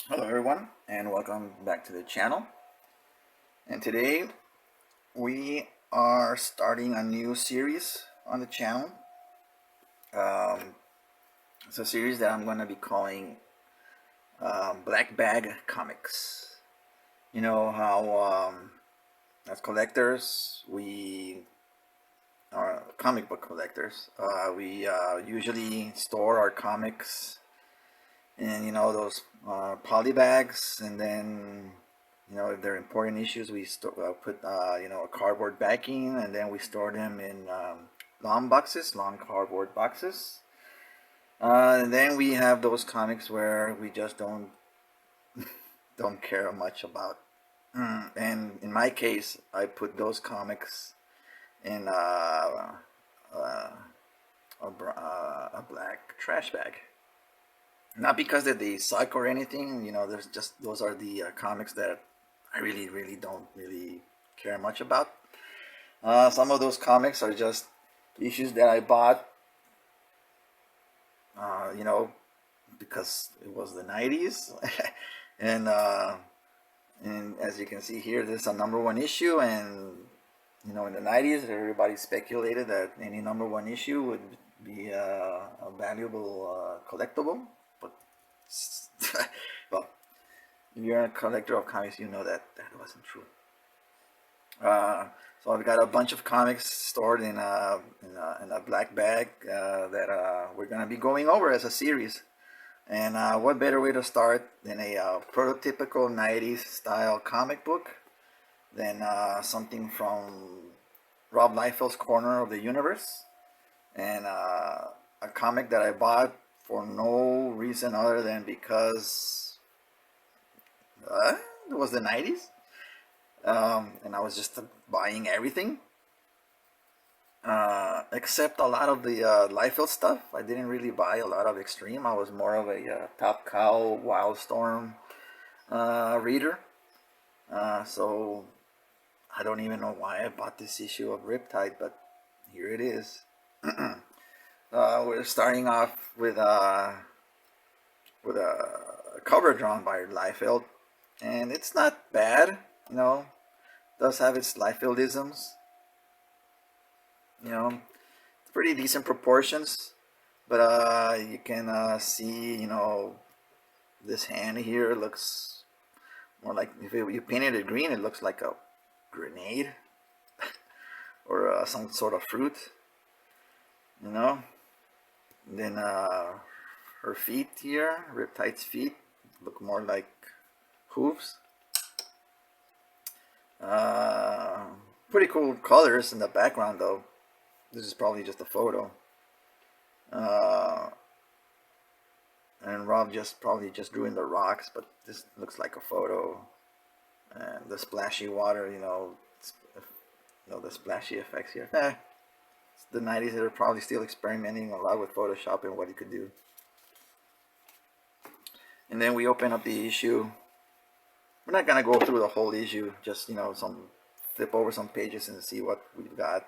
Hello everyone and welcome back to the channel. And today we are starting a new series on the channel. Um, it's a series that I'm going to be calling Black Bag Comics. You know how as collectors, we are comic book collectors. We usually store our comics in those poly bags, and then if they're important issues, we put a cardboard backing, and then we store them in long cardboard boxes. And then we have those comics where we just don't care much about. And in my case, I put those comics in a black trash bag. Not because that they suck or anything. There's just those are the comics that I really don't really care much about. Some of those comics are just issues that I bought, uh, you know, because it was the 90s. and and as you can see here, this is a number one issue, and in the 90s, everybody speculated that any number one issue would be a valuable collectible. But well, if you're a collector of comics, you know that that wasn't true. So I've got a bunch of comics stored in a black bag that we're gonna be going over as a series. And what better way to start than a prototypical 90s style comic book than something from Rob Liefeld's Corner of the Universe, and a comic that I bought for no reason other than because it was the 90s, and I was just buying everything except a lot of the Liefeld stuff. I didn't really buy a lot of Extreme. I was more of a Top Cow Wildstorm reader. So I don't even know why I bought this issue of Riptide, but here it is. We're starting off with a cover drawn by Liefeld, and it's not bad. It does have its Liefeldisms. It's pretty decent proportions, but you can see, this hand here looks more like, if you painted it green, it looks like a grenade or some sort of fruit, you know. And then her feet here, Riptide's feet, look more like hooves. Uh, Pretty cool colors in the background, though. This is probably just a photo. Uh, and Rob probably just drew in the rocks, but this looks like a photo. And the splashy water, the splashy effects here. It's the 90s. They're probably still experimenting a lot with Photoshop and what you could do. And then we open up the issue. We're not gonna go through the whole issue. Just some flip over some pages and see what we've got.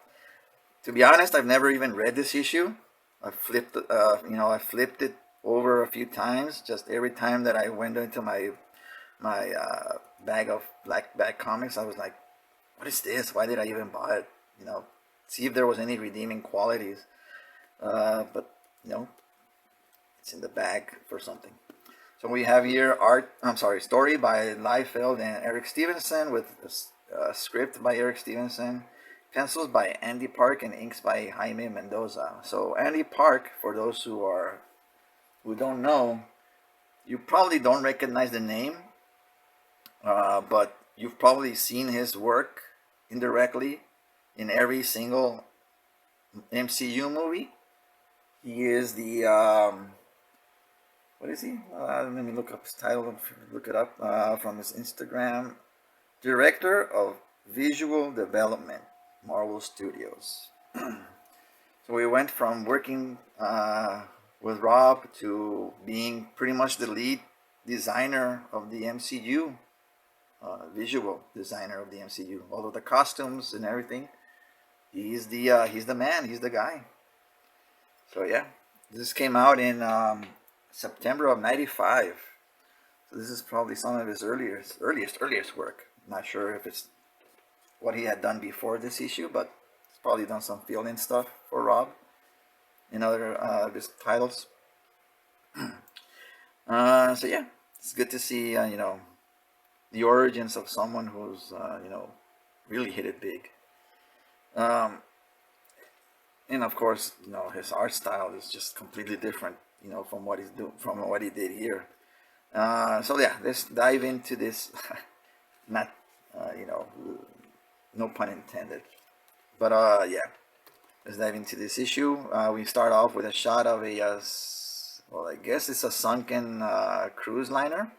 To be honest, I've never even read this issue. I flipped it over a few times. Just every time that I went into my bag of black bag comics, I was like, "What is this? Why did I even buy it?" See if there was any redeeming qualities. But it's in the bag for something. So we have here story by Liefeld and Eric Stevenson, with a script by Eric Stevenson, pencils by Andy Park, and inks by Jaime Mendoza. So Andy Park, for those who don't know, you probably don't recognize the name, but you've probably seen his work indirectly in every single MCU movie. He is the what is he? Let me look up his title. Look it up from his Instagram. Director of Visual Development, Marvel Studios. So we went from working with Rob to being pretty much the lead designer of the MCU, visual designer of the MCU. All of the costumes and everything, he's the man. He's the guy. So yeah, this came out in September of '95. So this is probably some of his earliest work. Not sure if it's what he had done before this issue, but he's probably done some fill-in stuff for Rob in other of his titles. So yeah, it's good to see the origins of someone who's really hit it big. And of course, his art style is just completely different, from what he did here. So yeah, let's dive into this. Not, no pun intended. But yeah, let's dive into this issue. We start off with a shot of a, well, I guess it's a sunken cruise liner,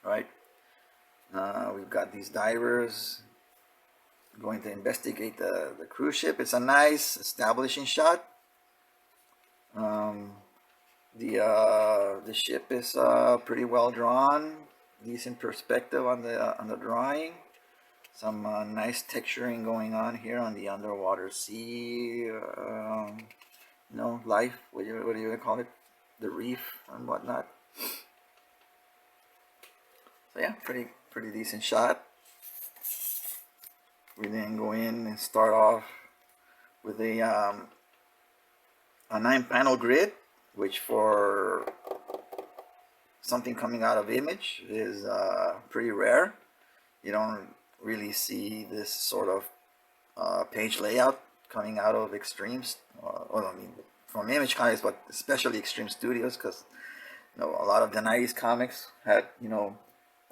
right? We've got these divers going to investigate the cruise ship. It's a nice establishing shot. The ship is pretty well drawn, decent perspective on the drawing. Some nice texturing going on here on the underwater sea, life. What do you call it? The reef and whatnot. So yeah, pretty decent shot. We then go in and start off with a 9-panel grid, which for something coming out of Image is pretty rare. You don't really see this sort of page layout coming out of Extremes, from Image Comics, but especially Extreme Studios, because a lot of the 90s comics had a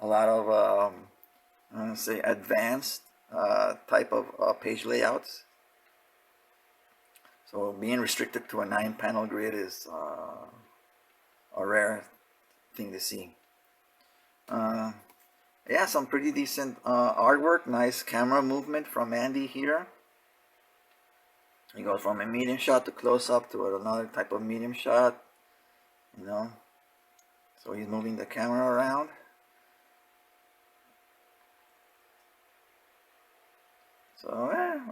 lot of say advanced type of page layouts. So being restricted to a 9-panel grid is a rare thing to see. Yeah, some pretty decent artwork. Nice camera movement from Andy here. He goes from a medium shot to close up to another type of medium shot. So he's moving the camera around. So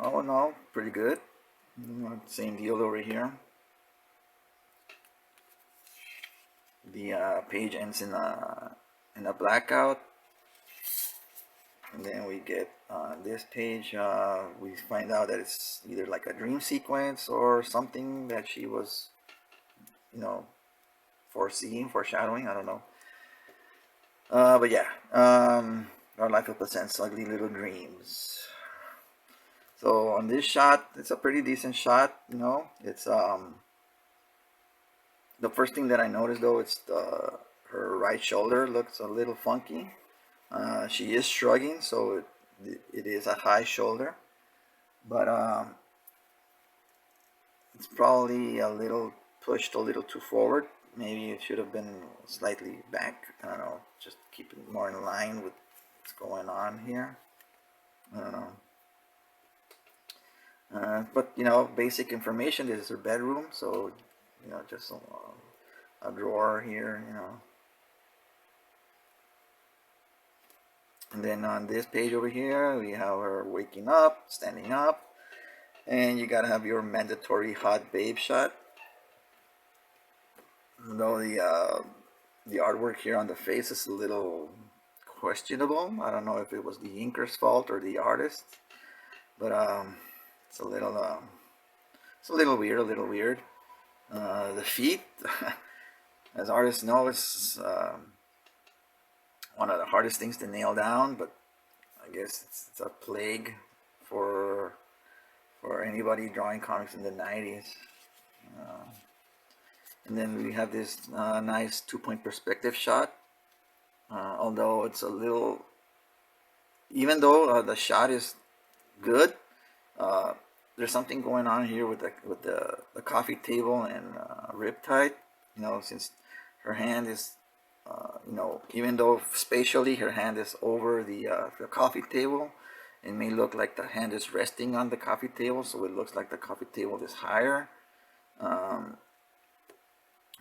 all in all, pretty good. Same deal over here. The page ends in a blackout, and then we get this page. We find out that it's either like a dream sequence or something that she was, foreshadowing. I don't know. But yeah, our life represents ugly little dreams. So on this shot, it's a pretty decent shot. It's the first thing that I noticed though, it's her right shoulder looks a little funky. She is shrugging, so it is a high shoulder, but it's probably pushed a little too forward. Maybe it should have been slightly back. I don't know, just keep it more in line with what's going on here. I don't know. But basic information. This is her bedroom, so just a drawer here, and then on this page over here we have her waking up, standing up, and you gotta have your mandatory hot babe shot. Though the artwork here on the face is a little questionable. I don't know if it was the inker's fault or the artist, but it's a little weird. The feet, as artists know, it's one of the hardest things to nail down, but I guess it's a plague for anybody drawing comics in the 90s. And then we have this nice 2-point perspective shot. Although it's a little, even though the shot is good, there's something going on here with the coffee table and Riptide. Since her hand is, even though spatially her hand is over the coffee table, it may look like the hand is resting on the coffee table, so it looks like the coffee table is higher.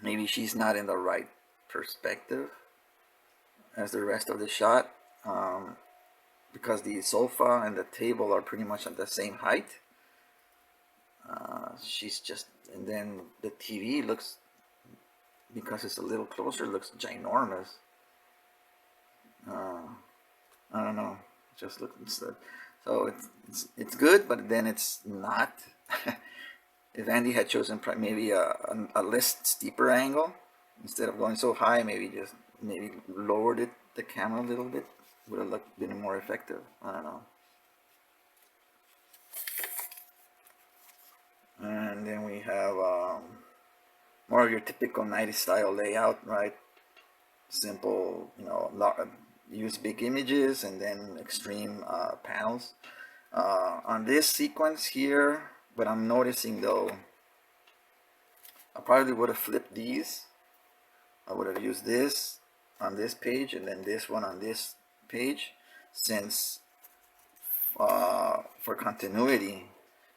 Maybe she's not in the right perspective as the rest of the shot, because the sofa and the table are pretty much at the same height. She's just, and then the TV looks because it's a little closer, it looks ginormous. I don't know, it just looks so it's good, but then it's not. If Andy had chosen maybe a less steeper angle, instead of going so high, maybe lowered the camera a little bit, would have been more effective. I don't know. And then we have more of your typical 90s style layout, right? Simple, use big images and then extreme panels. On this sequence here, what I'm noticing though, I probably would have flipped these. I would have used this on this page and then this one on this page, since for continuity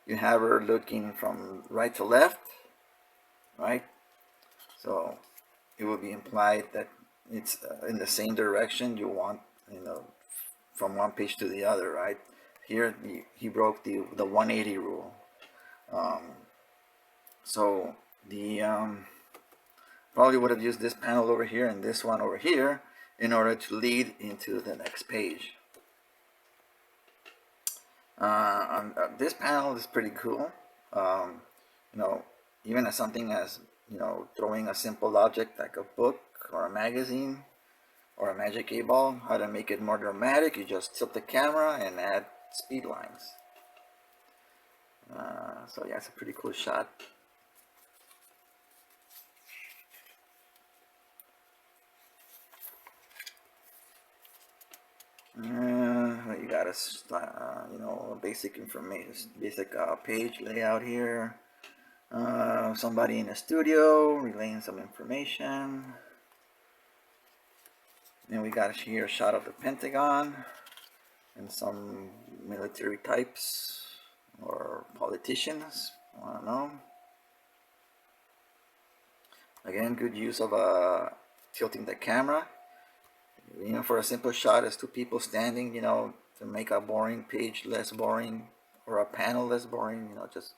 you have her looking from right to left, right? So it would be implied that it's in the same direction you want, from one page to the other, right? Here he broke the 180 rule. So the probably would have used this panel over here and this one over here in order to lead into the next page. This panel is pretty cool. Even as something as, throwing a simple object like a book or a magazine or a magic 8-ball, how to make it more dramatic, you just tilt the camera and add speed lines. So yeah, it's a pretty cool shot. You got a basic information, basic page layout here. Somebody in a studio relaying some information. Then we got here a shot of the Pentagon and some military types or politicians, I don't know. Again, good use of tilting the camera. For a simple shot as two people standing, to make a boring page less boring or a panel less boring, just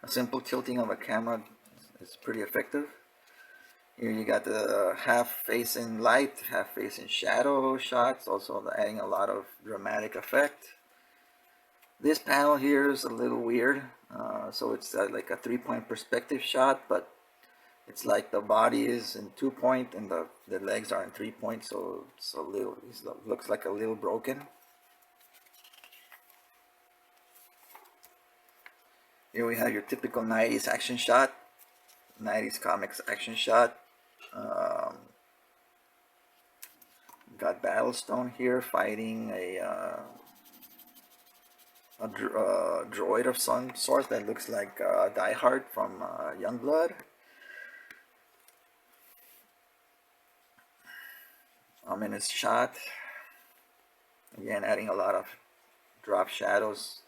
a simple tilting of a camera is pretty effective. Here you got the half face in light, half face in shadow shots, also adding a lot of dramatic effect. This panel here is a little weird, so it's like a 3-point perspective shot, but it's like the body is in 2-point and the legs are in 3-point, so it's it looks like a little broken. Here we have your typical 90s action shot, 90s comics action shot. Got Battlestone here fighting a droid of some sort that looks like Die Hard from Youngblood. Ominous shot. Again, adding a lot of drop shadows.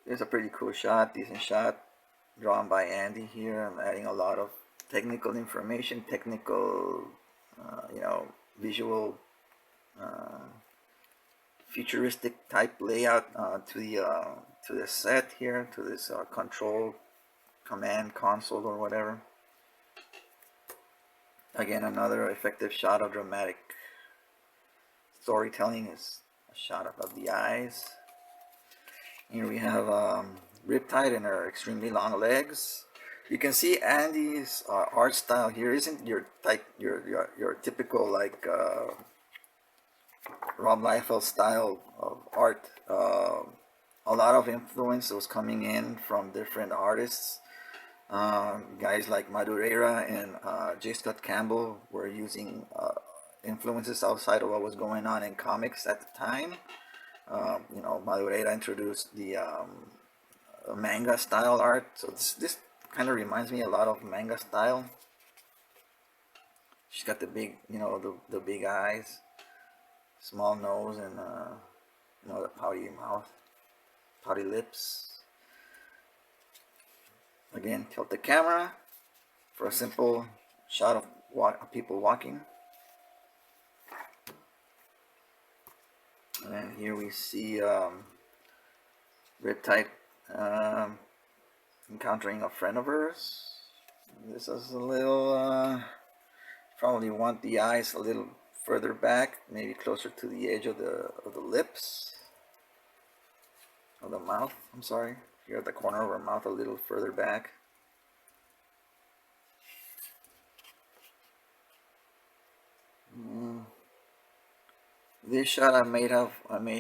It's a pretty cool shot, decent shot, drawn by Andy here. I'm adding a lot of technical information, visual, futuristic type layout to the set here, to this control command console or whatever. Again, another effective shot of dramatic storytelling is a shot of the eyes. Here we have Riptide and her extremely long legs. You can see Andy's art style here isn't your typical like Rob Liefeld style of art. A lot of influence was coming in from different artists. Guys like Madureira and J. Scott Campbell were using influences outside of what was going on in comics at the time. Madureira introduced the manga style art, so this kind of reminds me a lot of manga style. She's got the big, the big eyes, small nose, and the pouty mouth, pouty lips. Again, tilt the camera for a simple shot of people walking. And here we see Riptide encountering a friend of hers. This is a little, probably want the eyes a little further back, maybe closer to the edge of the lips, of the mouth, I'm sorry. Here at the corner of her mouth, a little further back. This shot I may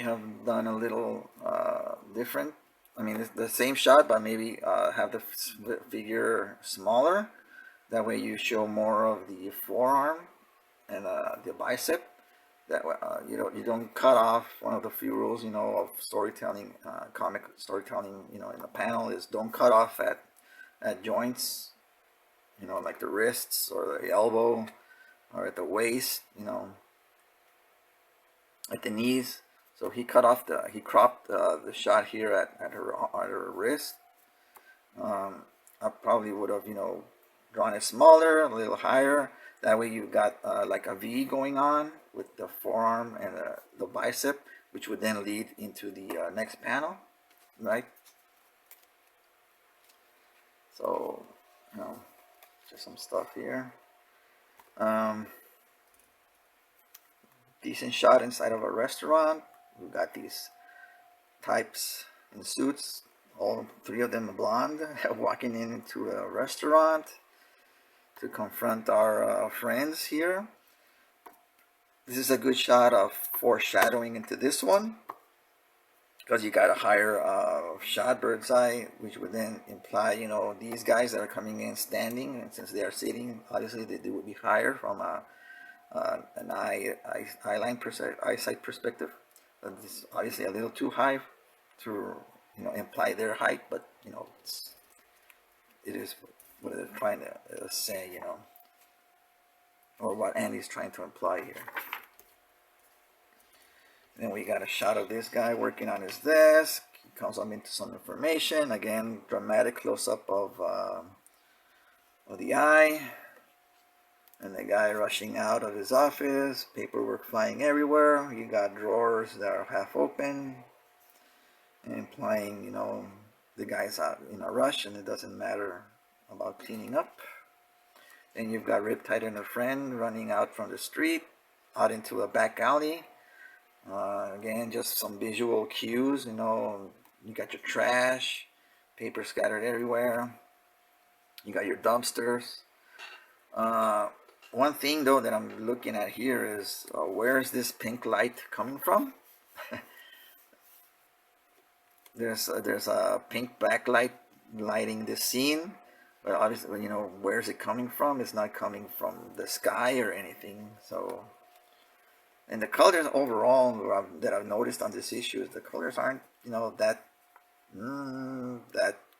have done a little different. I mean, it's the same shot, but maybe have the figure smaller. That way you show more of the forearm and the bicep. That way, you don't cut off. One of the few rules, of storytelling, comic storytelling, in the panel is don't cut off at joints, like the wrists or the elbow or at the waist, at the knees. So he cropped the shot here at her wrist. I probably would have, drawn it smaller, a little higher. That way you got like a V going on with the forearm and the bicep, which would then lead into the next panel, right? So, just some stuff here. Decent shot inside of a restaurant. We got these types in suits, all three of them blonde, walking into a restaurant to confront our friends here. This is a good shot of foreshadowing into this one, because you got a higher shot, bird's eye, which would then imply, these guys that are coming in standing, and since they are sitting, obviously they would be higher from an eyesight perspective. But this is obviously a little too high to imply their height, but it is what they're trying to say, or what Andy's trying to imply here. And then we got a shot of this guy working on his desk. He comes up into some information. Again, dramatic close-up of the eye. And the guy rushing out of his office, paperwork flying everywhere. You got drawers that are half open, implying, the guy's out in a rush and it doesn't matter about cleaning up. Then you've got Riptide and a friend running out from the street, out into a back alley. Again, just some visual cues, you got your trash, paper scattered everywhere. You got your dumpsters. One thing though that I'm looking at here is where is this pink light coming from? There's a pink backlight lighting this scene, but obviously, where's it coming from? It's not coming from the sky or anything. So, and the colors overall that I've noticed on this issue is the colors aren't that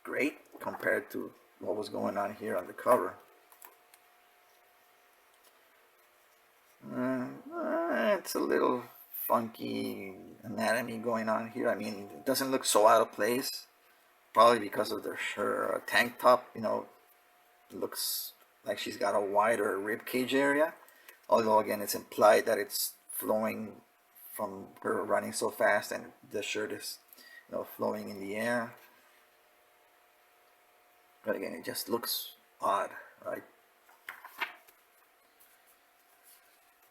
great compared to what was going on here on the cover. It's a little funky anatomy going on here. I mean, it doesn't look so out of place, probably because of her tank top. It looks like she's got a wider rib cage area, although again it's implied that it's flowing from her running so fast, and the shirt is flowing in the air. But again, it just looks odd, right?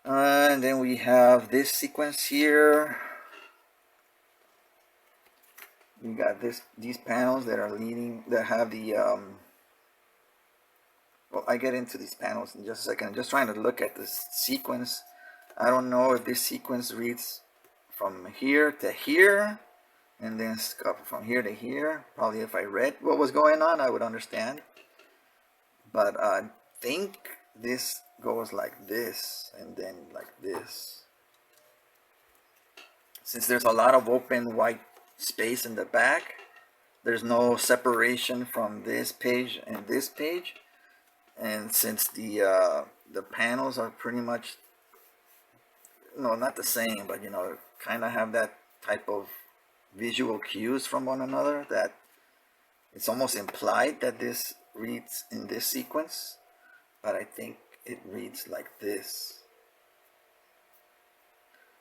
And then we have this sequence here. We got these panels that are have the well, I get into these panels in just a second. I'm just trying to look at this sequence. I don't know if this sequence reads from here to here and then from here to here. Probably if I read what was going on, I would understand. But I think this goes like this and then like this. Since there's a lot of open white space in the back, there's no separation from this page and this page, and since the panels are pretty much not the same, but kind of have that type of visual cues from one another, that it's almost implied that this reads in this sequence, but I think it reads like this.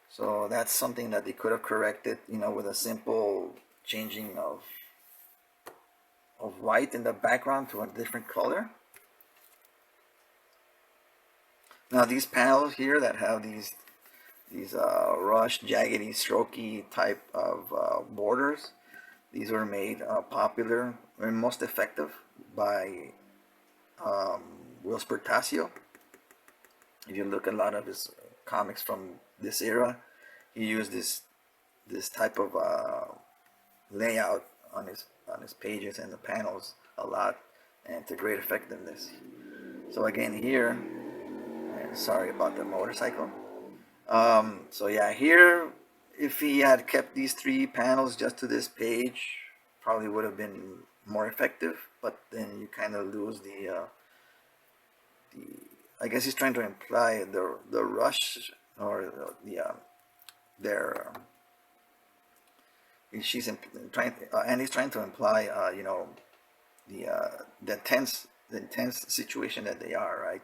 So that's something that they could have corrected, with a simple changing of white in the background to a different color. Now these panels here that have these rush, jaggedy, strokey type of borders, these were made popular and most effective by Will Spertasio. If you look at a lot of his comics from this era, he used this type of layout on his pages and the panels a lot, and to great effectiveness. So again here, sorry about the motorcycle. So yeah, here, if he had kept these 3 panels just to this page, probably would have been more effective. But then you kind of lose the I guess he's trying to imply the rush, or their she's trying and he's trying to imply you know, the intense situation that they are, right?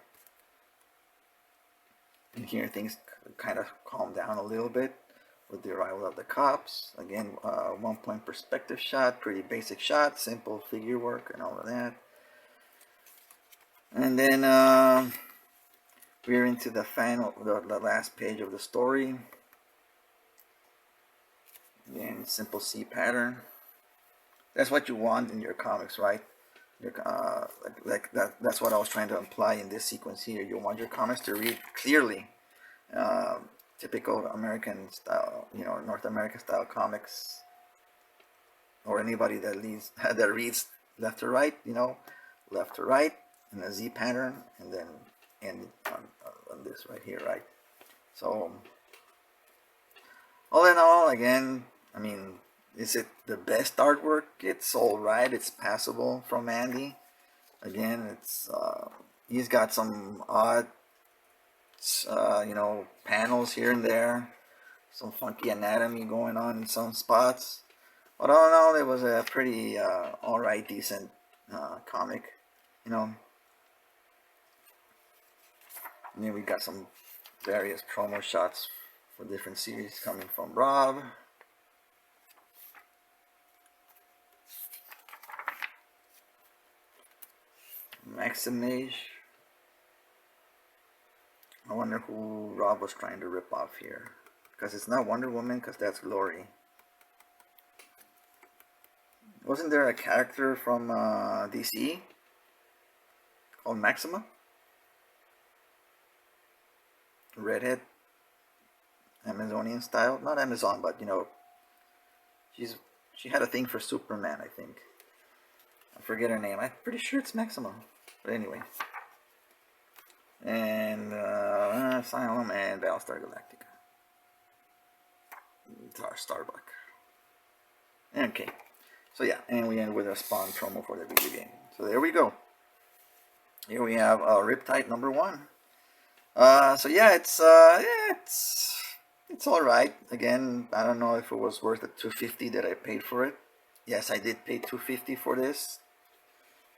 And here things kind of calm down a little bit with the arrival of the cops. Again, 1-point perspective shot, pretty basic shot, simple figure work and all of that. And then we're into the final, the last page of the story. Again, simple C pattern. That's what you want in your comics, right? Like that's what I was trying to imply in this sequence here. You want your comics to read clearly. Typical American style, you know, North American style comics, or anybody that reads left to right, you know, left to right in a Z pattern, and then end on this right here, right? So all in all, again, I mean, is it the best artwork? It's all right. It's passable from Andy. Again, it's he's got some odd, you know, panels here and there, some funky anatomy going on in some spots. But all in all, it was a pretty all right, decent comic, you know. And then we got some various promo shots for different series coming from Rob. Maximage. I wonder who Rob was trying to rip off here, because it's not Wonder Woman, because that's Glory. Wasn't there a character from DC called Maxima? Redhead, Amazonian style, not Amazon, but you know, she had a thing for Superman, I think. I forget her name. I'm pretty sure it's Maxima, but anyway. And Asylum and Battlestar Galactica. It's our Starbuck. Okay, so yeah, and we end with a Spawn promo for the video game. So there we go. Here we have Riptide #1. So yeah, it's all right. Again, I don't know if it was worth the $250 that I paid for it. Yes, I did pay $250 for this.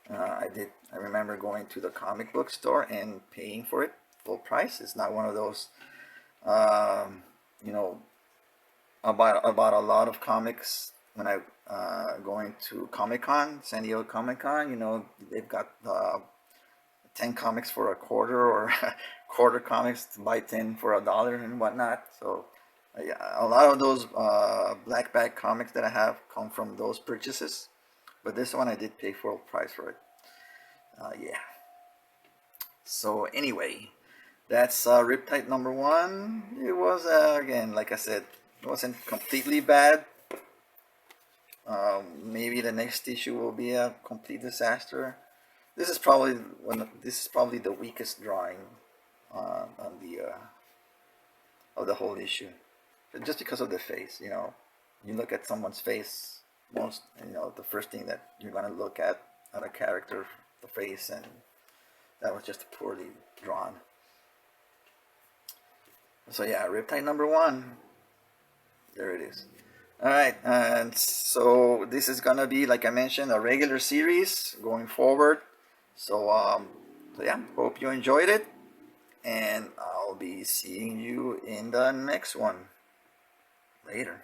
I remember going to the comic book store and paying for it full price. It's not one of those, you know, about a lot of comics when I going to Comic-Con, San Diego Comic-Con. You know, they've got 10 comics for a quarter, or quarter comics to buy 10 for $1 and whatnot. So yeah, a lot of those black bag comics that I have come from those purchases, but this one I did pay full price for it. Yeah. So anyway, that's Riptide #1. It was again, like I said, it wasn't completely bad. Maybe the next issue will be a complete disaster. This is probably the weakest drawing on the of the whole issue, just because of the face. You know, you look at someone's face, the first thing that you're gonna look at a character, the face, and that was just poorly drawn. So yeah, Riptide #1. There it is. All right, and so this is gonna be, like I mentioned, a regular series going forward. So yeah, hope you enjoyed it, and I'll be seeing you in the next one later.